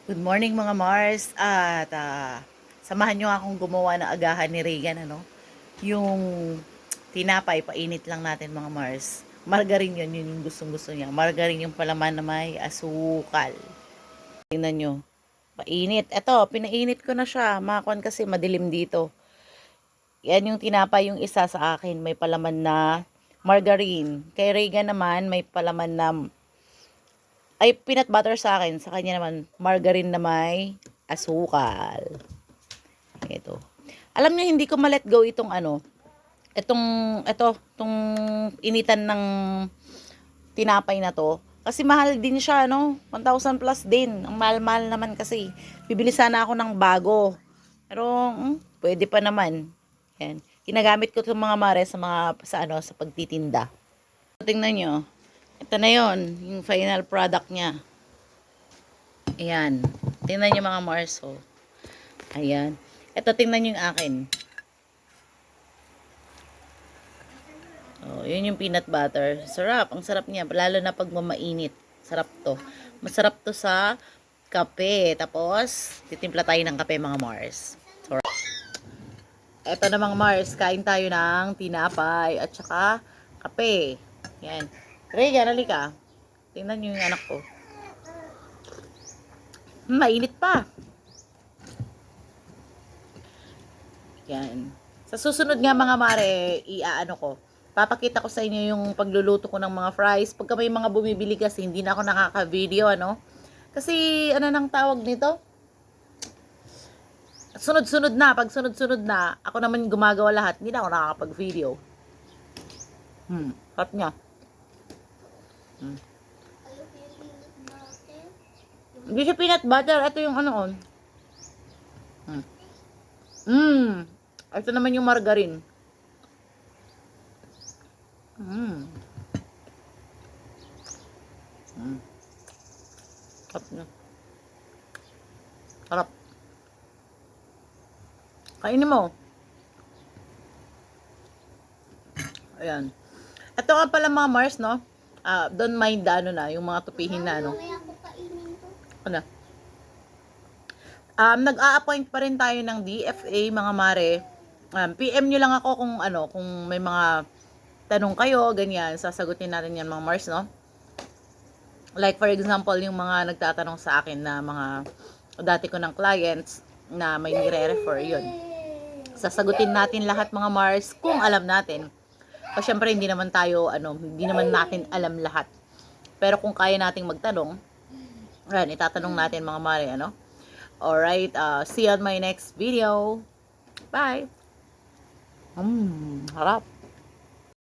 Good morning mga Mars at samahan nyo akong gumawa ng agahan ni Regan yung tinapay painit lang natin mga Mars. Margarine yun yung gustong gusto niya. Margarine yung palaman na may asukal. Tingnan nyo, painit. Eto, pinainit ko na siya. Makakuan kasi madilim dito. Yan yung tinapay yung isa sa akin. May palaman na margarine. Kay Regan naman may palaman na ay peanut butter sa akin. Sa kanya naman margarine na may asukal. Ito. Alam niyo hindi ko ma-let go itong itong initan ng tinapay na to. Kasi mahal din siya, no? 1,000 plus din. Ang mahal-mahal naman kasi. Bibili sana ako ng bago. Pero, pwede pa naman. Yan. Ginagamit ko itong mga mare sa pagtitinda. Tingnan nyo. Ito na yon yung final product niya. Ayan. Tingnan nyo mga Mars, oh. Ayan. Ito, tingnan nyo yung akin. Oh, yun yung peanut butter. Sarap. Ang sarap niya. Lalo na pag mamainit. Sarap to. Masarap to sa kape. Tapos, titimpla tayo ng kape mga Mars. So, ito na mga Mars. Kain tayo ng tinapay at saka kape. Yan. Regan, halika. Tingnan nyo yung anak ko. Mainit pa. Yan. Sa susunod nga mga mare, papakita ko sa inyo yung pagluluto ko ng mga fries. Pagka may mga bumibili kasi, hindi na ako nakaka-video, Kasi, nang tawag nito? Sunod-sunod na. Pag sunod-sunod na, ako naman gumagawa lahat. Hindi na ako nakakapag-video. Hot niya. Hindi siya peanut butter. Ito yung on. Ito naman yung margarine. Sarap na. Sarap. Kainin mo. Ayan. Ito nga pala mga Mars, no? Don't mind yung mga tupihin na, Ano? Nag-a-appoint pa rin tayo ng DFA, mga mare. PM nyo lang ako kung may mga tanong kayo, ganyan. Sasagutin natin yan, mga Mars, no? Like, for example, yung mga nagtatanong sa akin na mga dati ko ng clients na may nire-refer, yun. Sasagutin natin lahat, mga Mars, kung alam natin. O, syempre, hindi naman natin alam lahat. Pero kung kaya nating magtanong, ayan, itatanong natin, mga Mare, Alright, see you on my next video. Bye! Harap.